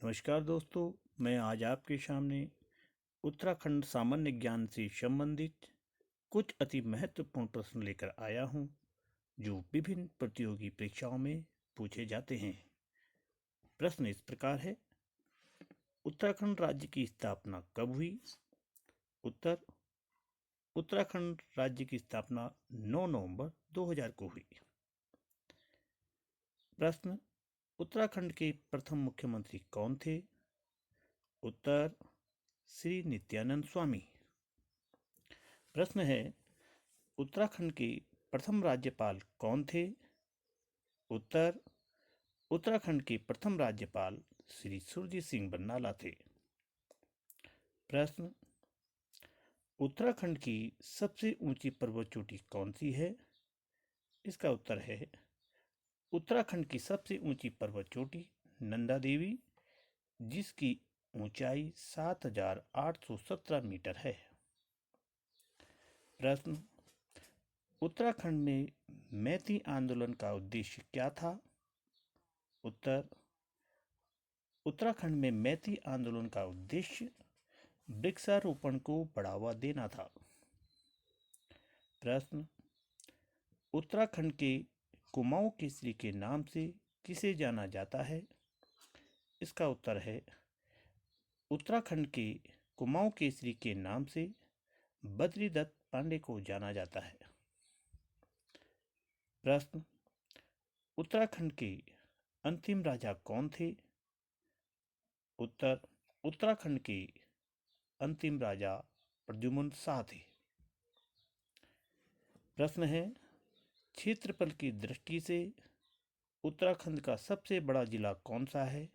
नमस्कार दोस्तों, मैं आज आपके सामने उत्तराखंड सामान्य ज्ञान से संबंधित कुछ अति महत्वपूर्ण प्रश्न लेकर आया हूं, जो विभिन्न प्रतियोगी परीक्षाओं में पूछे जाते हैं। प्रश्न इस प्रकार है: उत्तराखंड राज्य की स्थापना कब हुई? उत्तर: उत्तराखंड राज्य की स्थापना 9 नवंबर 2000 को हुई। प्रश्न: उत्तराखंड के प्रथम मुख्यमंत्री कौन थे? उत्तर: श्री नित्यानंद स्वामी। प्रश्न है: उत्तराखंड के प्रथम राज्यपाल कौन थे? उत्तर: उत्तराखंड के प्रथम राज्यपाल श्री सुरजीत सिंह बरनाला थे। प्रश्न: उत्तराखंड की सबसे ऊंची पर्वत चोटी कौन सी है? इसका उत्तर है उत्तराखंड की सबसे ऊंची पर्वत चोटी नंदा देवी, जिसकी ऊंचाई 7817 मीटर है। प्रश्न: उत्तराखंड में मैती आंदोलन का उद्देश्य क्या था? उत्तर: उत्तराखंड में मैती आंदोलन का उद्देश्य वृक्षारोपण को बढ़ावा देना था। प्रश्न: उत्तराखंड के कुमाऊं केसरी के नाम से किसे जाना जाता है? इसका उत्तर है उत्तराखंड के कुमाऊं केसरी के नाम से बद्रीदत्त पांडे को जाना जाता है। प्रश्न: उत्तराखंड के अंतिम राजा कौन थे? उत्तर: उत्तराखंड के अंतिम राजा प्रद्युम्न शाह थे। प्रश्न है: क्षेत्रफल की दृष्टि से उत्तराखंड का सबसे बड़ा जिला कौन सा है?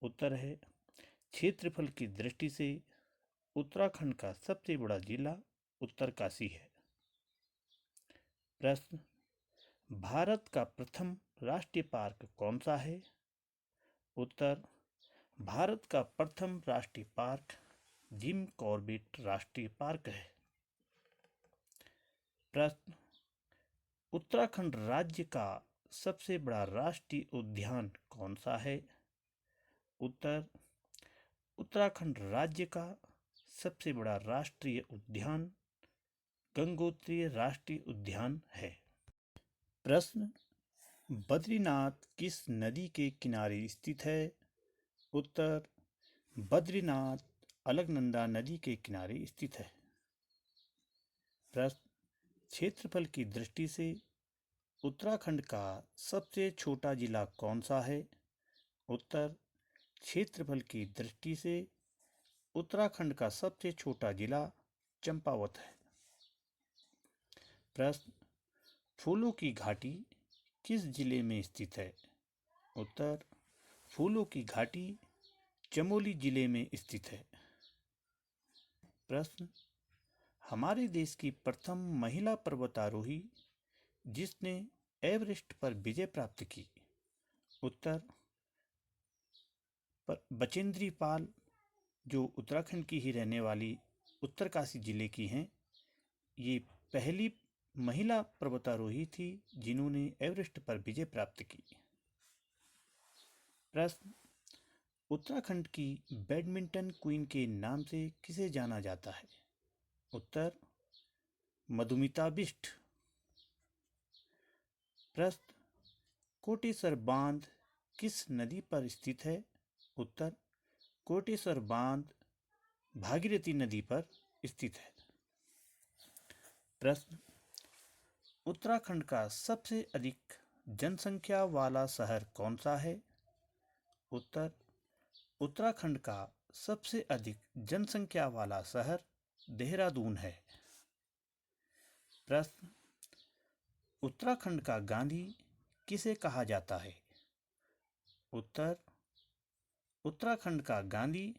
उत्तर है क्षेत्रफल की दृष्टि से उत्तराखंड का सबसे बड़ा जिला उत्तरकाशी है। प्रश्न: भारत का प्रथम राष्ट्रीय पार्क कौन सा है? उत्तर: भारत का प्रथम राष्ट्रीय पार्क जिम कॉर्बेट राष्ट्रीय पार्क है। प्रश्न: उत्तराखंड राज्य का सबसे बड़ा राष्ट्रीय उद्यान कौन सा है? उत्तर: उत्तराखंड राज्य का सबसे बड़ा राष्ट्रीय उद्यान गंगोत्री राष्ट्रीय उद्यान है। प्रश्न: बद्रीनाथ किस नदी के किनारे स्थित है? उत्तर: बद्रीनाथ अलकनंदा नदी के किनारे स्थित है। प्रश्न: क्षेत्रफल की दृष्टि से उत्तराखंड का सबसे छोटा जिला कौन सा है? उत्तर: क्षेत्रफल की दृष्टि से उत्तराखंड का सबसे छोटा जिला चंपावत है। प्रश्न: फूलों की घाटी किस जिले में स्थित है? उत्तर: फूलों की घाटी चमोली जिले में स्थित है। प्रश्न: हमारे देश की प्रथम महिला पर्वतारोही जिसने एवरेस्ट पर विजय प्राप्त की? उत्तर: बचेंद्री पाल, जो उत्तराखंड की ही रहने वाली उत्तरकाशी जिले की हैं। ये पहली महिला पर्वतारोही थी जिन्होंने एवरेस्ट पर विजय प्राप्त की। प्रश्न: उत्तराखंड की बैडमिंटन क्वीन के नाम से किसे जाना जाता है? उत्तर: मधुमिता बिष्ट। प्रश्न: कोटेश्वर बांध किस नदी पर स्थित है? उत्तर: कोटेश्वर बांध भागीरथी नदी पर स्थित है। प्रश्न: उत्तराखंड का सबसे अधिक जनसंख्या वाला शहर कौन सा है? उत्तर: उत्तराखंड का सबसे अधिक जनसंख्या वाला शहर देहरादून है। प्रश्न: उत्तराखंड का गांधी किसे कहा जाता है? उत्तर: उत्तराखंड का गांधी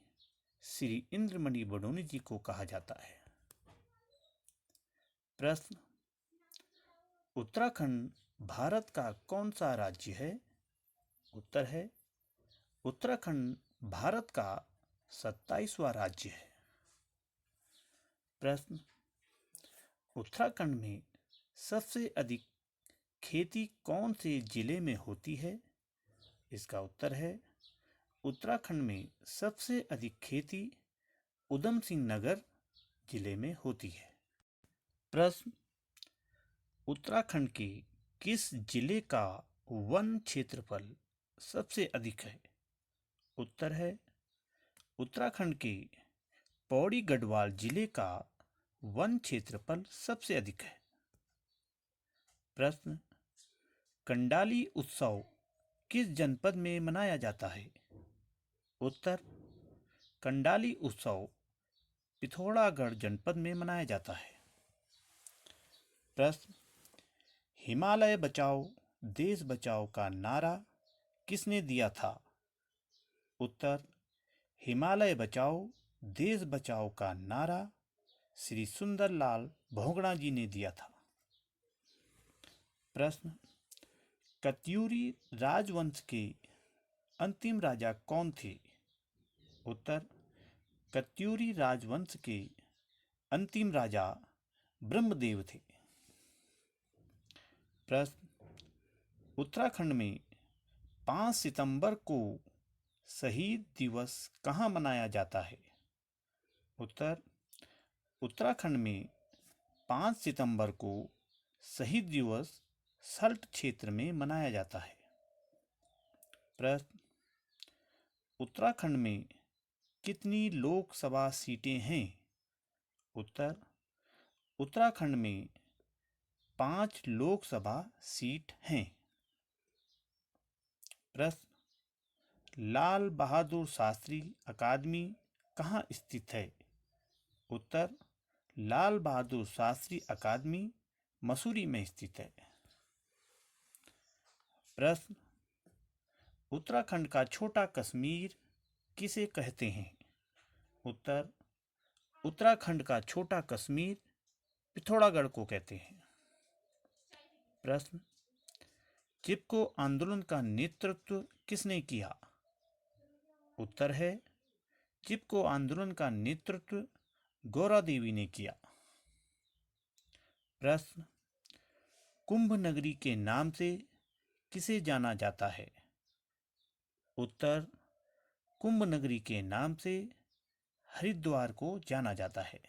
श्री इंद्रमणि बडोनी जी को कहा जाता है। प्रश्न: उत्तराखंड भारत का कौन सा राज्य है? उत्तर है उत्तराखंड भारत का 27वां राज्य है। प्रश्न: उत्तराखंड में सबसे अधिक खेती कौन से जिले में होती है? इसका उत्तर है उत्तराखंड में सबसे अधिक खेती उधम सिंह नगर जिले में होती है। प्रश्न, उत्तराखंड के किस जिले का वन क्षेत्रफल सबसे अधिक है? उत्तर है उत्तराखंड के पौड़ी गढ़वाल जिले का वन क्षेत्रफल सबसे अधिक है। प्रश्न, कंडाली उत्सव किस जनपद में मनाया जाता है? उत्तर, कंडाली उत्सव पिथौरागढ़ जनपद में मनाया जाता है। प्रश्न, हिमालय बचाओ देश बचाओ का नारा किसने दिया था? उत्तर, हिमालय बचाओ देश बचाओ का नारा श्री सुंदरलाल भोगड़ा जी ने दिया था। प्रश्न, कत्यूरी राजवंश के अंतिम राजा कौन थे? उत्तर, कत्यूरी राजवंश के अंतिम राजा ब्रह्मदेव थे। प्रश्न, उत्तराखंड में 5 सितंबर को शहीद दिवस कहाँ मनाया जाता है? उत्तर, उत्तराखंड में 5 सितंबर को शहीद दिवस सल्ट क्षेत्र में मनाया जाता है। प्रश्न, उत्तराखंड में कितनी लोकसभा सीटें हैं? उत्तर, उत्तराखंड में 5 लोकसभा सीट हैं। प्रश्न, लाल बहादुर शास्त्री अकादमी कहाँ स्थित है? उत्तर, लाल बहादुर शास्त्री अकादमी मसूरी में स्थित है। प्रश्न, उत्तराखंड का छोटा कश्मीर किसे कहते हैं? उत्तर, उत्तराखंड का छोटा कश्मीर पिथौरागढ़ को कहते हैं। प्रश्न, चिपको आंदोलन का नेतृत्व किसने किया? उत्तर है चिपको आंदोलन का नेतृत्व गौरा देवी ने किया। प्रश्न, कुंभ नगरी के नाम से किसे जाना जाता है? उत्तर, कुंभ नगरी के नाम से हरिद्वार को जाना जाता है।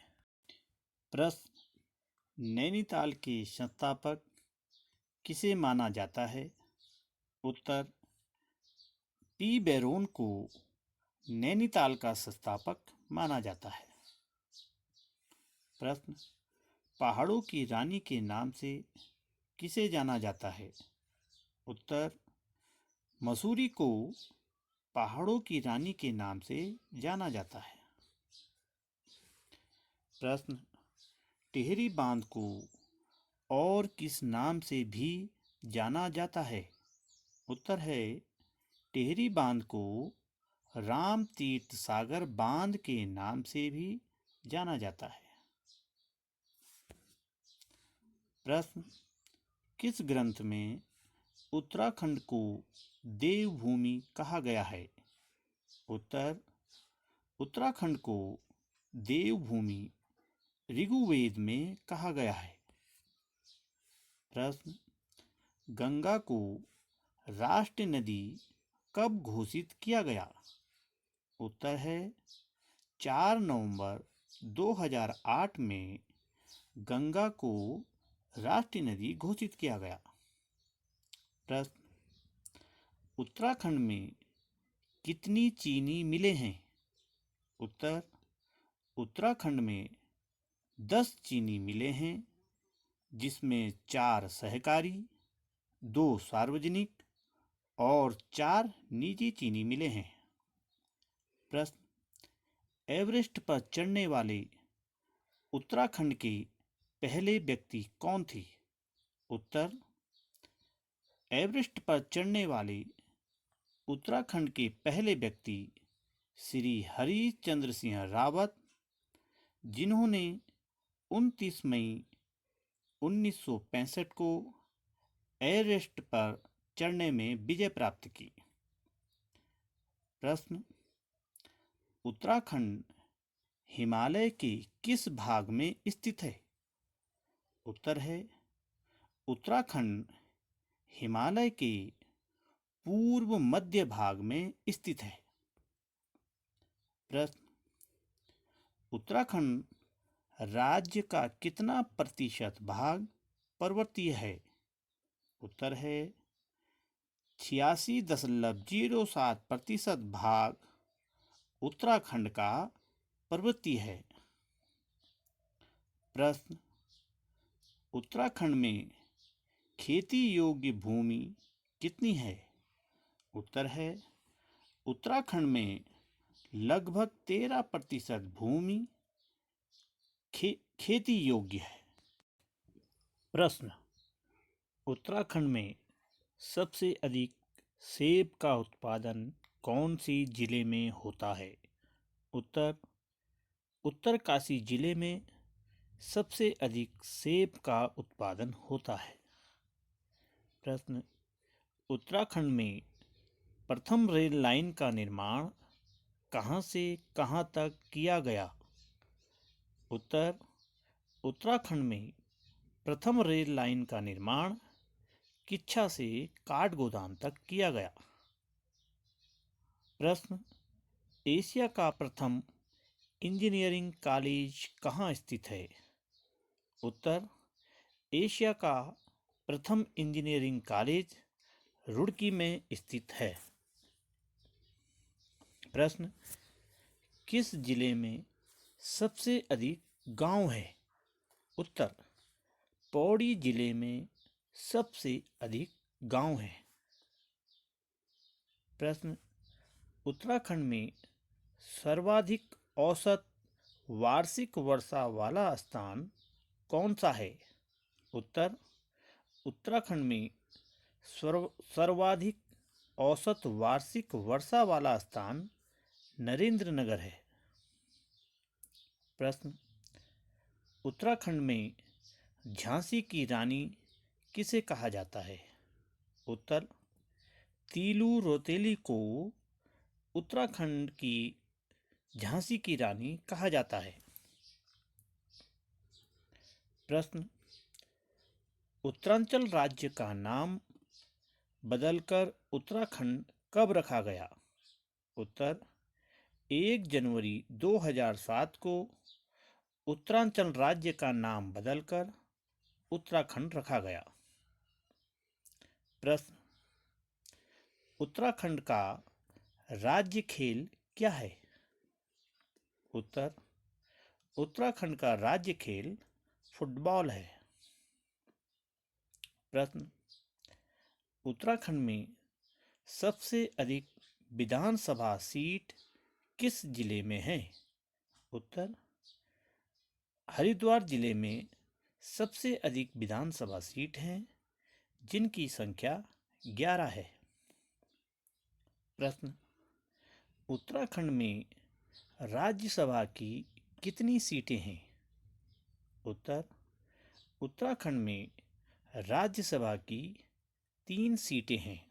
प्रश्न, नैनीताल के संस्थापक किसे माना जाता है? उत्तर, पी बैरोन को नैनीताल का संस्थापक माना जाता है। प्रश्न, पहाड़ों की रानी के नाम से किसे जाना जाता है? उत्तर, मसूरी को पहाड़ों की रानी के नाम से जाना जाता है। प्रश्न, टिहरी बांध को और किस नाम से भी जाना जाता है? उत्तर है टिहरी बांध को राम तीर्थ सागर बांध के नाम से भी जाना जाता है। प्रश्न, किस ग्रंथ में उत्तराखंड को देवभूमि कहा गया है? उत्तर, उत्तराखंड को देवभूमि ऋग्वेद में कहा गया है। प्रश्न, गंगा को राष्ट्रीय नदी कब घोषित किया गया? उत्तर है 4 नवंबर 2008 में गंगा को राष्ट्रीय नदी घोषित किया गया। प्रश्न, उत्तराखंड में कितनी चीनी मिलें हैं? उत्तर, उत्तराखंड में 10 चीनी मिलें हैं, जिसमें 4 सहकारी, 2 सार्वजनिक और 4 निजी चीनी मिलें हैं। प्रश्न, एवरेस्ट पर चढ़ने वाले उत्तराखंड के पहले व्यक्ति कौन थे? उत्तर, एवरेस्ट पर चढ़ने वाले उत्तराखंड के पहले व्यक्ति श्री हरिश्चंद्र सिंह रावत, जिन्होंने 29 मई 1965 को एवरेस्ट पर चढ़ने में विजय प्राप्त की। प्रश्न, उत्तराखंड हिमालय के किस भाग में स्थित है? उत्तर है उत्तराखंड हिमालय के पूर्व मध्य भाग में स्थित है। प्रश्न, उत्तराखंड राज्य का कितना प्रतिशत भाग पर्वतीय है? उत्तर है 86.07% भाग उत्तराखंड का पर्वतीय है। प्रश्न, उत्तराखंड में खेती योग्य भूमि कितनी है? उत्तर है उत्तराखंड में लगभग 13% भूमि खेती योग्य है। प्रश्न, उत्तराखंड में सबसे अधिक सेब का उत्पादन कौन सी जिले में होता है? उत्तर, उत्तरकाशी जिले में सबसे अधिक सेब का उत्पादन होता है। प्रश्न, उत्तराखंड में प्रथम रेल लाइन का निर्माण कहां से कहां तक किया गया? उत्तर, उत्तराखंड में प्रथम रेल लाइन का निर्माण किच्छा से काठगोदाम तक किया गया। प्रश्न, एशिया का प्रथम इंजीनियरिंग कॉलेज कहाँ स्थित है? उत्तर, एशिया का प्रथम इंजीनियरिंग कॉलेज रुड़की में स्थित है। प्रश्न, किस जिले में सबसे अधिक गांव है? उत्तर, पौड़ी जिले में सबसे अधिक गांव है। प्रश्न, उत्तराखंड में सर्वाधिक औसत वार्षिक वर्षा वाला स्थान कौन सा है? उत्तर, उत्तराखंड में सर्वाधिक औसत वार्षिक वर्षा वाला स्थान नरेंद्र नगर है। प्रश्न, उत्तराखंड में झांसी की रानी किसे कहा जाता है? उत्तर, तीलू रौतेली को उत्तराखंड की झांसी की रानी कहा जाता है। प्रश्न, उत्तरांचल राज्य का नाम बदलकर उत्तराखंड कब रखा गया? उत्तर, 1 जनवरी 2007 को उत्तरांचल राज्य का नाम बदलकर उत्तराखंड रखा गया। प्रश्न, उत्तराखंड का राज्य खेल क्या है? उत्तर, उत्तराखंड का राज्य खेल फुटबॉल है। प्रश्न, उत्तराखंड में सबसे अधिक विधानसभा सीट किस जिले में है? उत्तर, हरिद्वार जिले में सबसे अधिक विधानसभा सीट हैं, जिनकी संख्या 11 है। प्रश्न, उत्तराखंड में राज्यसभा की कितनी सीटें हैं? उत्तर, उत्तराखंड में राज्यसभा की 3 सीटें हैं।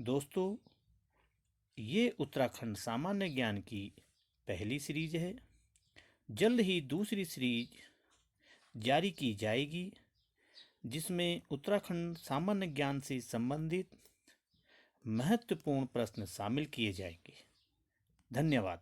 दोस्तों, ये उत्तराखंड सामान्य ज्ञान की पहली सीरीज है। जल्द ही दूसरी सीरीज जारी की जाएगी, जिसमें उत्तराखंड सामान्य ज्ञान से संबंधित महत्वपूर्ण प्रश्न शामिल किए जाएंगे। धन्यवाद।